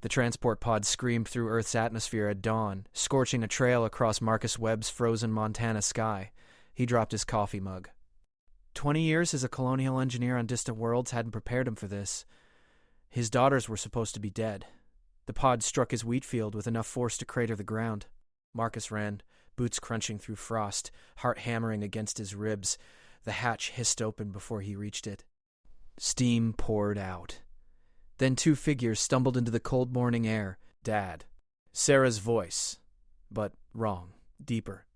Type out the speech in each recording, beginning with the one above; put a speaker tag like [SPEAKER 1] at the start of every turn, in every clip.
[SPEAKER 1] The transport pod screamed through Earth's atmosphere at dawn, scorching a trail across Marcus Webb's frozen Montana sky. He dropped his coffee mug. 20 years as a colonial engineer on distant worlds hadn't prepared him for this. His daughters were supposed to be dead. The pod struck his wheat field with enough force to crater the ground. Marcus ran, boots crunching through frost, heart hammering against his ribs. The hatch hissed open before he reached it. Steam poured out. Then two figures stumbled into the cold morning air. Dad. Sarah's voice. But wrong. Deeper.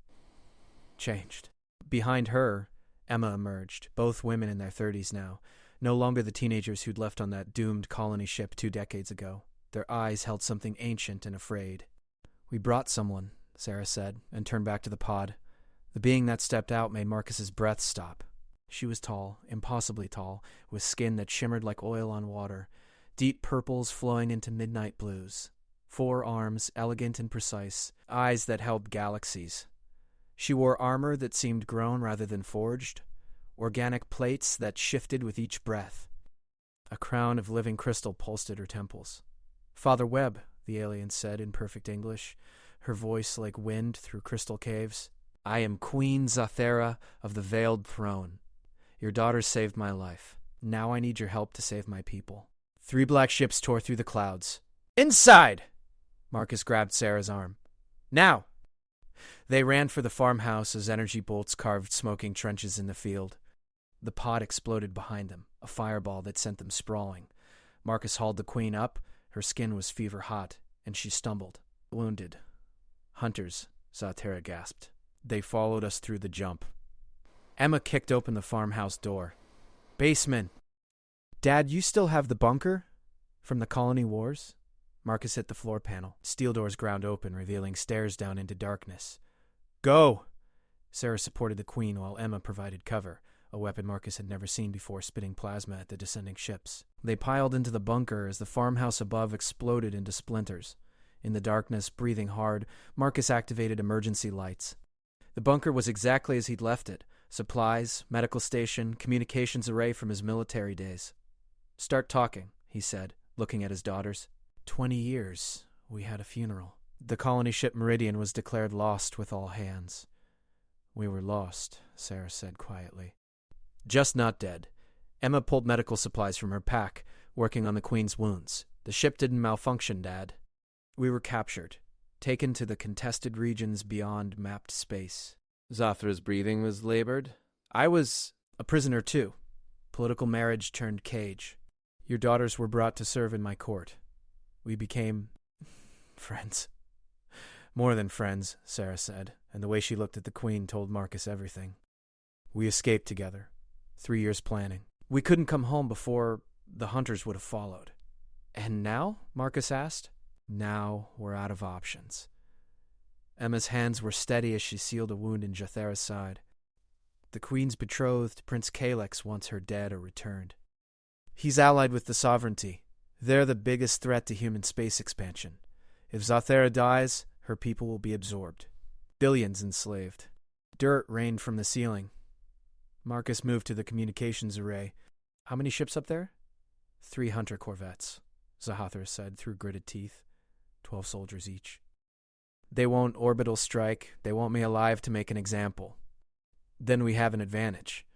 [SPEAKER 1] Changed. Behind her, Emma emerged, both women in their 30s now, no longer the teenagers who'd left on that doomed colony ship 2 decades ago. Their eyes held something ancient and afraid. "We brought someone," Sarah said, and turned back to the pod. The being that stepped out made Marcus's breath stop. She was tall, impossibly tall, with skin that shimmered like oil on water, deep purples flowing into midnight blues, 4 arms, elegant and precise, eyes that held galaxies. She wore armor that seemed grown rather than forged, organic plates that shifted with each breath. A crown of living crystal pulsed at her temples. "Father Webb," the alien said in perfect English, her voice like wind through crystal caves. "I am Queen Zathera of the Veiled Throne. Your daughters saved my life. Now I need your help to save my people." 3 black ships tore through the clouds. "Inside!" Marcus grabbed Sarah's arm. "Now!" They ran for the farmhouse as energy bolts carved smoking trenches in the field. The pod exploded behind them, a fireball that sent them sprawling. Marcus hauled the queen up. Her skin was fever hot, and she stumbled. "Wounded. Hunters," Zathera gasped. "They followed us through the jump." Emma kicked open the farmhouse door. "Basement." "Dad, you still have the bunker? From the colony wars?" Marcus hit the floor panel. Steel doors ground open, revealing stairs down into darkness. "Go!" Sarah supported the queen while Emma provided cover, a weapon Marcus had never seen before spitting plasma at the descending ships. They piled into the bunker as the farmhouse above exploded into splinters. In the darkness, breathing hard, Marcus activated emergency lights. The bunker was exactly as he'd left it. Supplies, medical station, communications array from his military days. "Start talking," he said, looking at his daughters. 20 years, we had a funeral. The colony ship Meridian was declared lost with all hands. "We were lost," Sarah said quietly. "Just not dead." Emma pulled medical supplies from her pack, working on the Queen's wounds. "The ship didn't malfunction, Dad. We were captured, taken to the contested regions beyond mapped space." Zathra's breathing was labored. "I was a prisoner too. Political marriage turned cage. Your daughters were brought to serve in my court. We became friends." "More than friends," Sarah said, and the way she looked at the Queen told Marcus everything. "We escaped together. 3 years planning. We couldn't come home before the hunters would have followed." "And now?" Marcus asked. "Now we're out of options." Emma's hands were steady as she sealed a wound in Zathera's side. "The Queen's betrothed, Prince Kalex, wants her dead or returned. He's allied with the Sovereignty. They're the biggest threat to human space expansion. If Zathera dies, her people will be absorbed. Billions enslaved." Dirt rained from the ceiling. Marcus moved to the communications array. "How many ships up there?" 3 hunter corvettes, Zathera said through gritted teeth. 12 soldiers each. "They won't orbital strike. They want me alive to make an example. Then we have an advantage."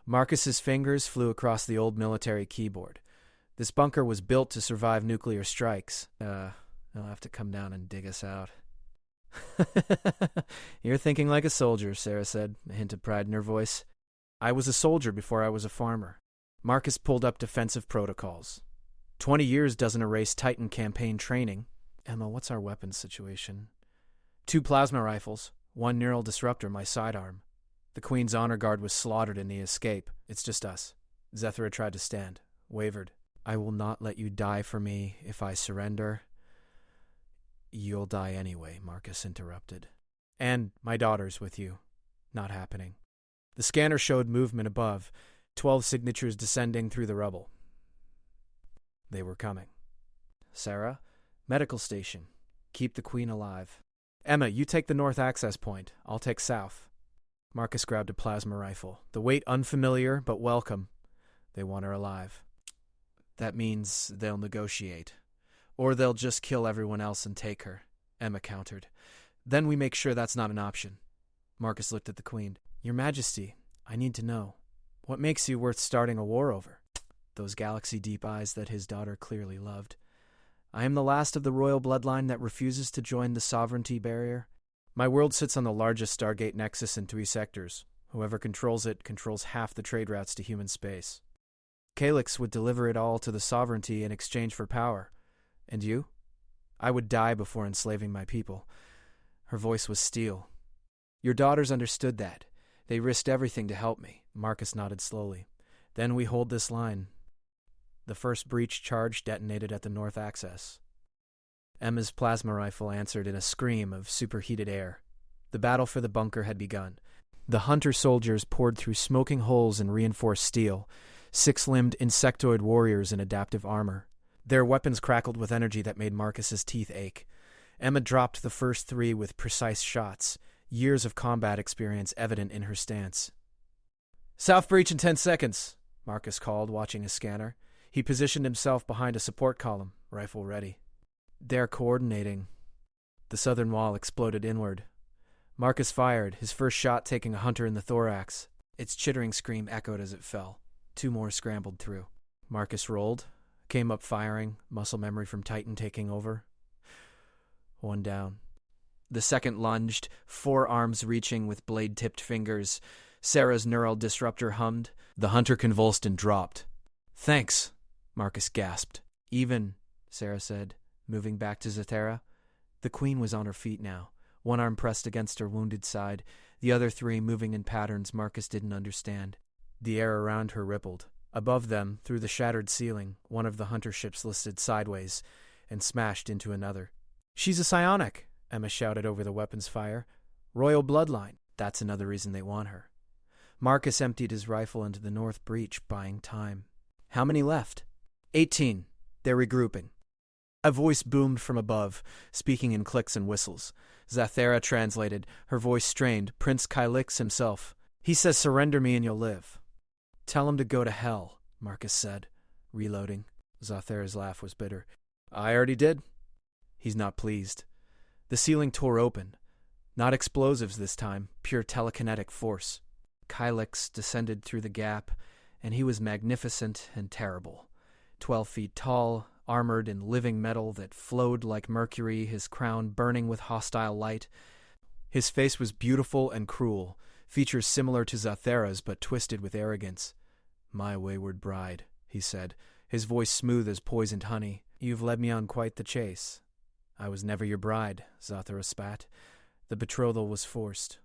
[SPEAKER 1] Marcus's fingers flew across the old military keyboard. "This bunker was built to survive nuclear strikes. They'll have to come down and dig us out." "You're thinking like a soldier," Sarah said, a hint of pride in her voice. "I was a soldier before I was a farmer." Marcus pulled up defensive protocols. 20 years doesn't erase Titan campaign training." "Emma, what's our weapons situation?" 2 plasma rifles, 1 neural disruptor, my sidearm. The Queen's honor guard was slaughtered in the escape. It's just us." Zathera tried to stand, wavered. "I will not let you die for me if I surrender." "You'll die anyway," Marcus interrupted. "And my daughter's with you." "Not happening." The scanner showed movement above, 12 signatures descending through the rubble. They were coming. "Sarah, medical station. Keep the Queen alive." "Emma, you take the north access point. I'll take south." Marcus grabbed a plasma rifle, the weight unfamiliar but welcome. "They want her alive." "That means they'll negotiate. Or they'll just kill everyone else and take her, Emma countered. Then we make sure that's not an option. Marcus looked at the Queen. Your Majesty, I need to know. What makes you worth starting a war over? Those galaxy-deep eyes that his daughter clearly loved. I am the last of the royal bloodline that refuses to join the sovereignty barrier. My world sits on the largest Stargate nexus in 3 sectors. Whoever controls it controls half the trade routes to human space. Calyx would deliver it all to the sovereignty in exchange for power. And you? I would die before enslaving my people. Her voice was steel. Your daughters understood that. They risked everything to help me. Marcus nodded slowly. Then we hold this line. The first breach charge detonated at the north axis. Emma's plasma rifle answered in a scream of superheated air. The battle for the bunker had begun. The hunter soldiers poured through smoking holes in reinforced steel, 6-limbed insectoid warriors in adaptive armor. Their weapons crackled with energy that made Marcus's teeth ache. Emma dropped the first 3 with precise shots, years of combat experience evident in her stance. South breach in 10 seconds, Marcus called, watching his scanner. He positioned himself behind a support column, rifle ready. They're coordinating. The southern wall exploded inward. Marcus fired, his first shot taking a hunter in the thorax. Its chittering scream echoed as it fell. 2 more scrambled through. Marcus rolled, came up firing, muscle memory from Titan taking over. 1 down. The second lunged, forearms reaching with blade-tipped fingers. Sarah's neural disruptor hummed. The hunter convulsed and dropped. Thanks, Marcus gasped. Even, Sarah said, moving back to Zathera. The Queen was on her feet now, one arm pressed against her wounded side, the other 3 moving in patterns Marcus didn't understand. The air around her rippled. Above them, through the shattered ceiling, one of the hunter ships listed sideways and smashed into another. She's a psionic, Emma shouted over the weapon's fire. Royal bloodline. That's another reason they want her. Marcus emptied his rifle into the north breach, buying time. How many left? 18. They're regrouping. A voice boomed from above, speaking in clicks and whistles. Zathera translated, her voice strained, Prince Calyx himself. He says surrender me and you'll live. Tell him to go to hell, Marcus said, reloading. Zathera's laugh was bitter. I already did. He's not pleased. The ceiling tore open. Not explosives this time, pure telekinetic force. Calyx descended through the gap, and he was magnificent and terrible. 12 feet tall, armored in living metal that flowed like mercury, his crown burning with hostile light. His face was beautiful and cruel, features similar to Zathera's but twisted with arrogance. My wayward bride, he said, his voice smooth as poisoned honey. You've led me on quite the chase. I was never your bride, Zathera spat. The betrothal was forced.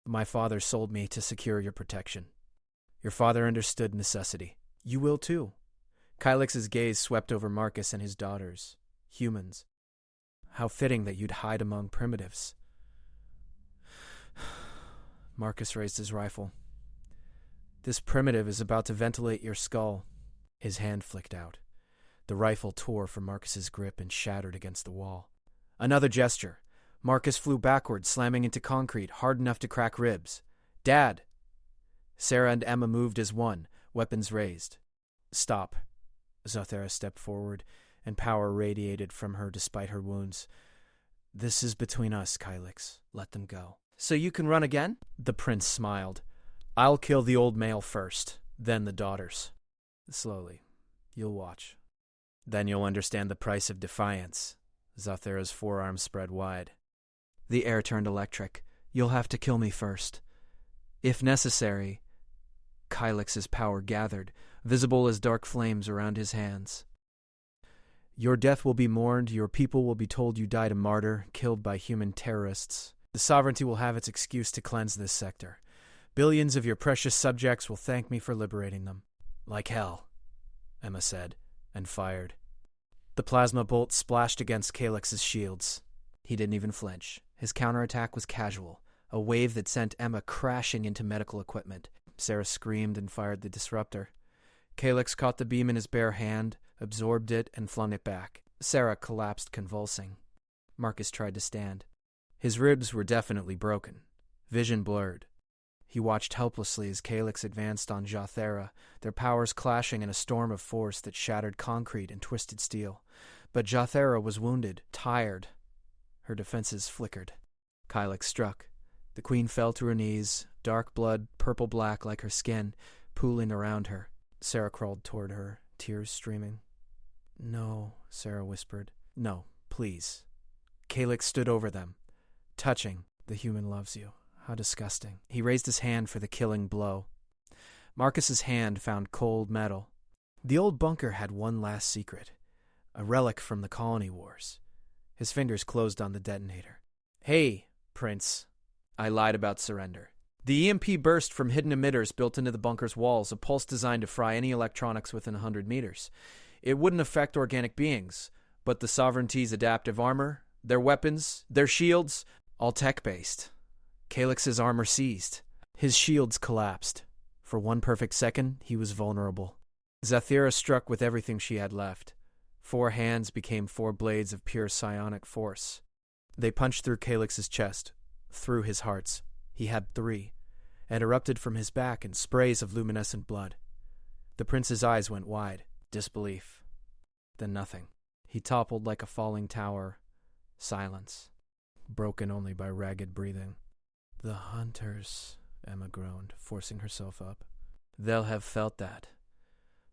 [SPEAKER 1] My father sold me to secure your protection. Your father understood necessity. You will too. Calyx's gaze swept over Marcus and his daughters. Humans. How fitting that you'd hide among primitives. Marcus raised his rifle. This primitive is about to ventilate your skull. His hand flicked out. The rifle tore from Marcus's grip and shattered against the wall. Another gesture. Marcus flew backward, slamming into concrete, hard enough to crack ribs. Dad! Sarah and Emma moved as one, weapons raised. Stop. Zathera stepped forward, and power radiated from her despite her wounds. This is between us, Calyx. Let them go. So you can run again? The prince smiled. I'll kill the old male first, then the daughters. Slowly. You'll watch. Then you'll understand the price of defiance. Zathera's forearms spread wide. The air turned electric. You'll have to kill me first. If necessary. Calyx's power gathered, visible as dark flames around his hands. Your death will be mourned, your people will be told you died a martyr, killed by human terrorists. The sovereignty will have its excuse to cleanse this sector. Billions of your precious subjects will thank me for liberating them. Like hell, Emma said, and fired. The plasma bolt splashed against Calyx's shields. He didn't even flinch. His counterattack was casual, a wave that sent Emma crashing into medical equipment. Sarah screamed and fired the disruptor. Calyx caught the beam in his bare hand, absorbed it, and flung it back. Sarah collapsed, convulsing. Marcus tried to stand. His ribs were definitely broken. Vision blurred. He watched helplessly as Calyx advanced on Zathera, their powers clashing in a storm of force that shattered concrete and twisted steel. But Jathera was wounded, tired. Her defenses flickered. Kylix struck. The queen fell to her knees, dark blood, purple-black like her skin, pooling around her. Sarah crawled toward her, tears streaming. "No," Sarah whispered. "No, please." Kylix stood over them, touching. "The human loves you. How disgusting." He raised his hand for the killing blow. Marcus's hand found cold metal. The old bunker had one last secret, a relic from the colony wars. His fingers closed on the detonator. "Hey, Prince. I lied about surrender. The EMP burst from hidden emitters built into the bunker's walls, a pulse designed to fry any electronics within 100 meters. It wouldn't affect organic beings, but the Sovereignty's adaptive armor, their weapons, their shields, all tech-based. Kylix's armor seized. His shields collapsed. For one perfect second, he was vulnerable. Zathira struck with everything she had left. 4 hands became 4 blades of pure psionic force. They punched through Kylix's chest, through his hearts. He had 3, and erupted from his back in sprays of luminescent blood. The prince's eyes went wide, disbelief. Then nothing. He toppled like a falling tower. Silence, broken only by ragged breathing. "The hunters," Emma groaned, forcing herself up. "They'll have felt that."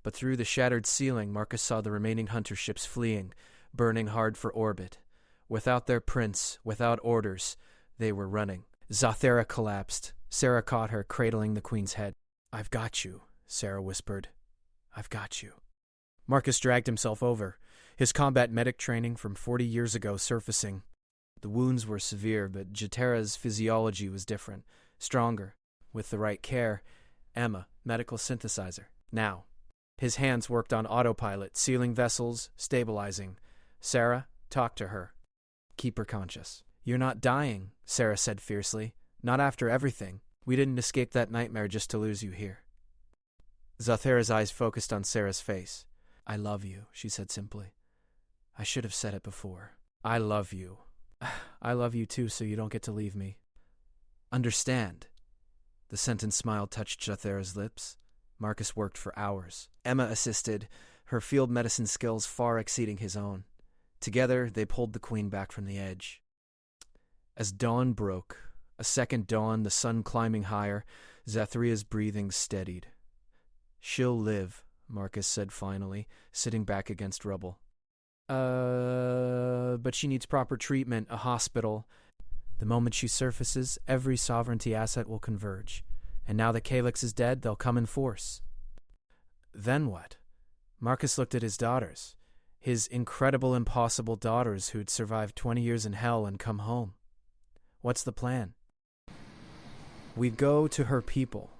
[SPEAKER 1] But through the shattered ceiling, Marcus saw the remaining hunter ships fleeing, burning hard for orbit. Without their prince, without orders, they were running. Zathera collapsed. Sarah caught her, cradling the queen's head. "I've got you," Sarah whispered. "I've got you." Marcus dragged himself over, his combat medic training from 40 years ago surfacing. The wounds were severe, but Jatera's physiology was different, stronger. With the right care, Emma, medical synthesizer. Now. His hands worked on autopilot, sealing vessels, stabilizing. "Sarah, talk to her. Keep her conscious." "You're not dying," Sarah said fiercely. "Not after everything. We didn't escape that nightmare just to lose you here." Zathera's eyes focused on Sarah's face. "I love you," she said simply. "I should have said it before. I love you. I love you too, so you don't get to leave me. Understand." The sentence smile touched Zathera's lips. Marcus worked for hours. Emma assisted, her field medicine skills far exceeding his own. Together, they pulled the queen back from the edge. As dawn broke, a second dawn, the sun climbing higher, Zathria's breathing steadied. "She'll live," Marcus said finally, sitting back against rubble. But she needs proper treatment, a hospital. The moment she surfaces, every sovereignty asset will converge. And now that Kylix is dead, they'll come in force." Then what? Marcus looked at his daughters. His incredible, impossible daughters who'd survived 20 years in hell and come home. What's the plan? "We go to her people,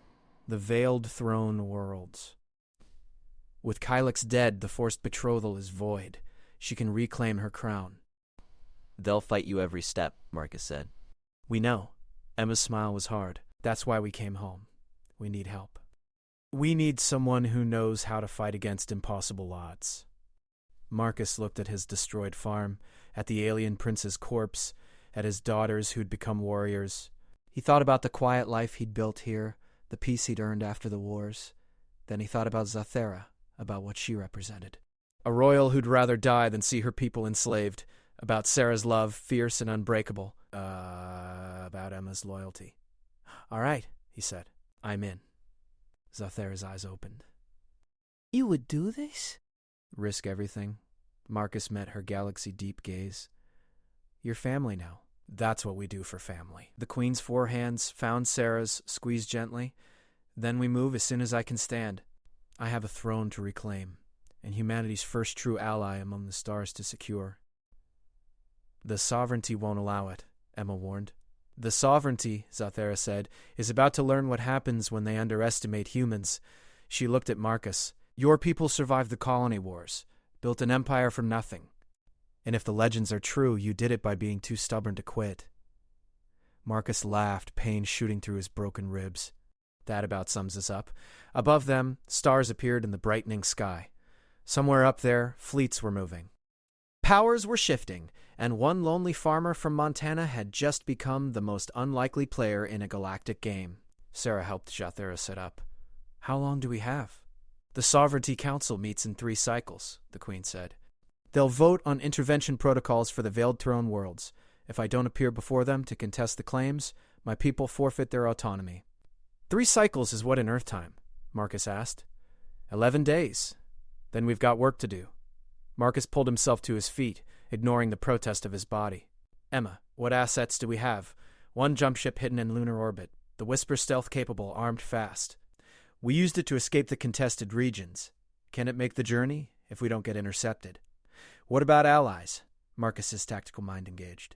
[SPEAKER 1] the veiled throne worlds. With Kylix dead, the forced betrothal is void. She can reclaim her crown."
[SPEAKER 2] "They'll fight you every step," Marcus said.
[SPEAKER 1] "We know." Emma's smile was hard. "That's why we came home. We need help. We need someone who knows how to fight against impossible odds." Marcus looked at his destroyed farm, at the alien prince's corpse, at his daughters who'd become warriors. He thought about the quiet life he'd built here, the peace he'd earned after the wars. Then he thought about Zathera, about what she represented. A royal who'd rather die than see her people enslaved, about Sarah's love, fierce and unbreakable, about Emma's loyalty. "All right," he said. "I'm in." Zathera's eyes opened. "You would do this?" "Risk everything." Marcus met her galaxy-deep gaze. "You're family now. That's what we do for family." The queen's 4 hands found Sarah's, squeezed gently. "Then we move as soon as I can stand. I have a throne to reclaim, and humanity's first true ally among the stars to secure." "The sovereignty won't allow it," Emma warned. "The sovereignty," Zathera said, "is about to learn what happens when they underestimate humans." She looked at Marcus. "Your people survived the colony wars, built an empire from nothing. And if the legends are true, you did it by being too stubborn to quit." Marcus laughed, pain shooting through his broken ribs. "That about sums us up." Above them, stars appeared in the brightening sky. Somewhere up there, fleets were moving. Powers were shifting, and one lonely farmer from Montana had just become the most unlikely player in a galactic game. Sarah helped Zathera sit up. "How long do we have?" "The Sovereignty Council meets in 3 cycles," the Queen said. They'll vote on intervention protocols for the Veiled Throne worlds. If I don't appear before them to contest the claims, my people forfeit their autonomy." 3 cycles is what in Earth time? Marcus asked. 11 days. Then we've got work to do. Marcus pulled himself to his feet, ignoring the protest of his body. "Emma, what assets do we have?" "1 jump ship hidden in lunar orbit. The Whisper stealth-capable, armed fast. We used it to escape the contested regions. Can it make the journey if we don't get intercepted?" "What about allies?" Marcus's tactical mind engaged.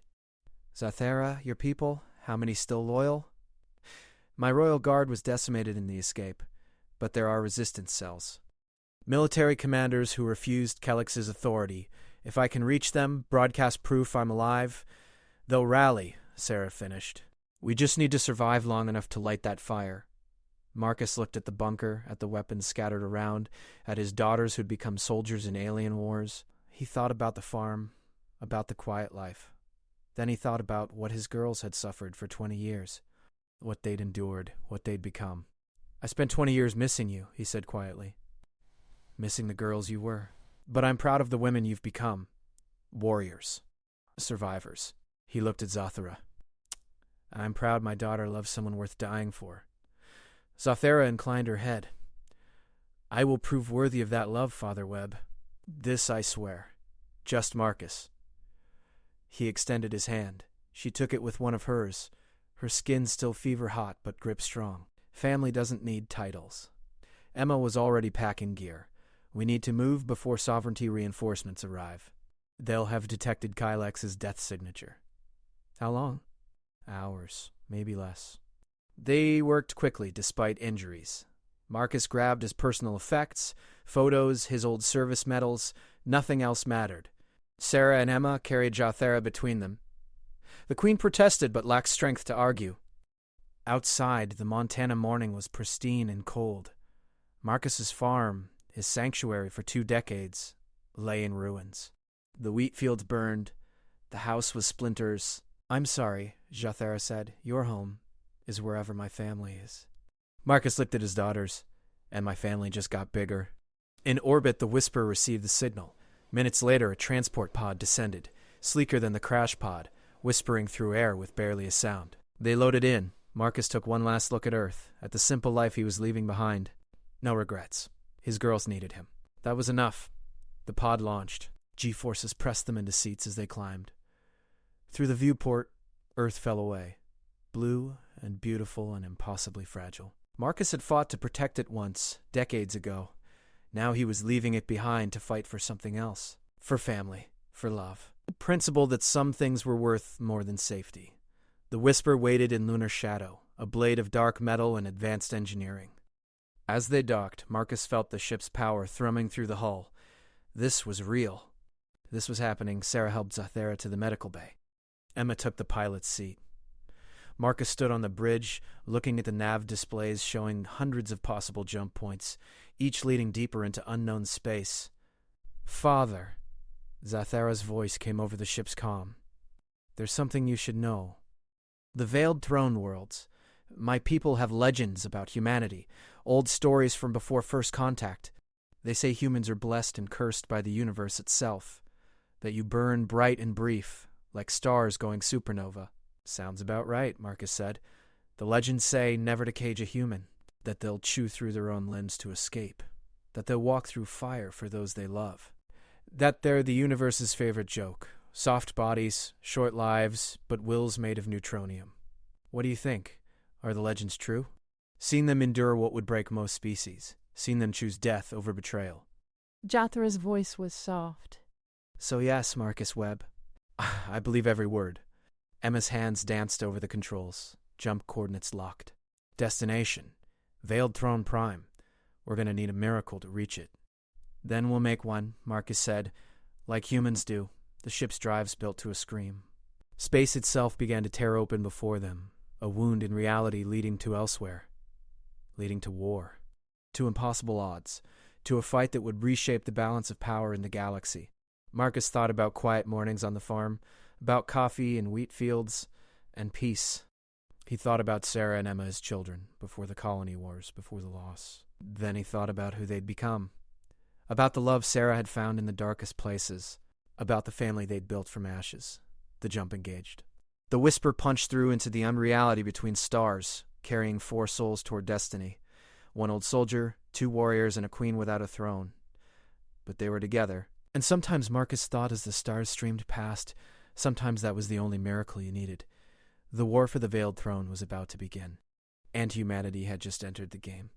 [SPEAKER 1] "Zathera, your people, how many still loyal?" "My royal guard was decimated in the escape, but there are resistance cells. Military commanders who refused Kelix's authority. If I can reach them, broadcast proof I'm alive, they'll rally," Sarah finished. "We just need to survive long enough to light that fire." Marcus looked at the bunker, at the weapons scattered around, at his daughters who'd become soldiers in alien wars. He thought about the farm, about the quiet life. Then he thought about what his girls had suffered for 20 years, what they'd endured, what they'd become. "I spent 20 years missing you," he said quietly. "Missing the girls you were. But I'm proud of the women you've become. Warriors. Survivors." He looked at Zathera. "I'm proud my daughter loves someone worth dying for." Zathera inclined her head. "I will prove worthy of that love, Father Webb. This I swear. Just Marcus." He extended his hand. She took it with one of hers, her skin still fever-hot but grip strong. "Family doesn't need titles." Emma was already packing gear. "We need to move before sovereignty reinforcements arrive. They'll have detected Kylex's death signature." "How long?" "Hours, maybe less." They worked quickly despite injuries. Marcus grabbed his personal effects, photos, his old service medals. Nothing else mattered. Sarah and Emma carried Zathera between them. The Queen protested but lacked strength to argue. Outside, the Montana morning was pristine and cold. Marcus's farm, his sanctuary for 2 decades, lay in ruins. The wheat fields burned. The house was splinters. "I'm sorry," Zathera said. "Your home is wherever my family is." Marcus looked at his daughters. "And my family just got bigger." In orbit, the Whisper received the signal. Minutes later, a transport pod descended, sleeker than the crash pod, whispering through air with barely a sound. They loaded in. Marcus took one last look at Earth, at the simple life he was leaving behind. No regrets. His girls needed him. That was enough. The pod launched. G-forces pressed them into seats as they climbed. Through the viewport, Earth fell away, blue and beautiful and impossibly fragile. Marcus had fought to protect it once, decades ago. Now he was leaving it behind to fight for something else. For family, for love. The principle that some things were worth more than safety. The Whisper waited in lunar shadow, a blade of dark metal and advanced engineering. As they docked, Marcus felt the ship's power thrumming through the hull. This was real. This was happening. Sarah helped Zathera to the medical bay. Emma took the pilot's seat. Marcus stood on the bridge, looking at the nav displays showing hundreds of possible jump points, each leading deeper into unknown space. "Father," Zathera's voice came over the ship's comm. "There's something you should know. The Veiled Throne worlds. My people have legends about humanity, old stories from before first contact. They say humans are blessed and cursed by the universe itself, that you burn bright and brief, like stars going supernova." "Sounds about right," Marcus said. "The legends say never to cage a human, that they'll chew through their own limbs to escape, that they'll walk through fire for those they love, that they're the universe's favorite joke, soft bodies, short lives, but wills made of neutronium. What do you think? Are the legends true? Seen them endure what would break most species, seen them choose death over betrayal."
[SPEAKER 3] Zathera's voice was soft.
[SPEAKER 1] "So yes, Marcus Webb. I believe every word." Emma's hands danced over the controls. Jump coordinates locked. "Destination. Veiled Throne Prime. We're going to need a miracle to reach it." "Then we'll make one," Marcus said. "Like humans do. The ship's drives built to a scream." Space itself began to tear open before them, a wound in reality leading to elsewhere. Leading to war. To impossible odds. To a fight that would reshape the balance of power in the galaxy. Marcus thought about quiet mornings on the farm, about coffee and wheat fields, and peace. He thought about Sarah and Emma as children, before the colony wars, before the loss. Then he thought about who they'd become. About the love Sarah had found in the darkest places, about the family they'd built from ashes. The jump engaged. The whisper punched through into the unreality between stars, carrying 4 souls toward destiny. 1 old soldier, 2 warriors, and a queen without a throne. But they were together. And sometimes Marcus thought as the stars streamed past, sometimes that was the only miracle you needed. The war for the Veiled Throne was about to begin, and humanity had just entered the game.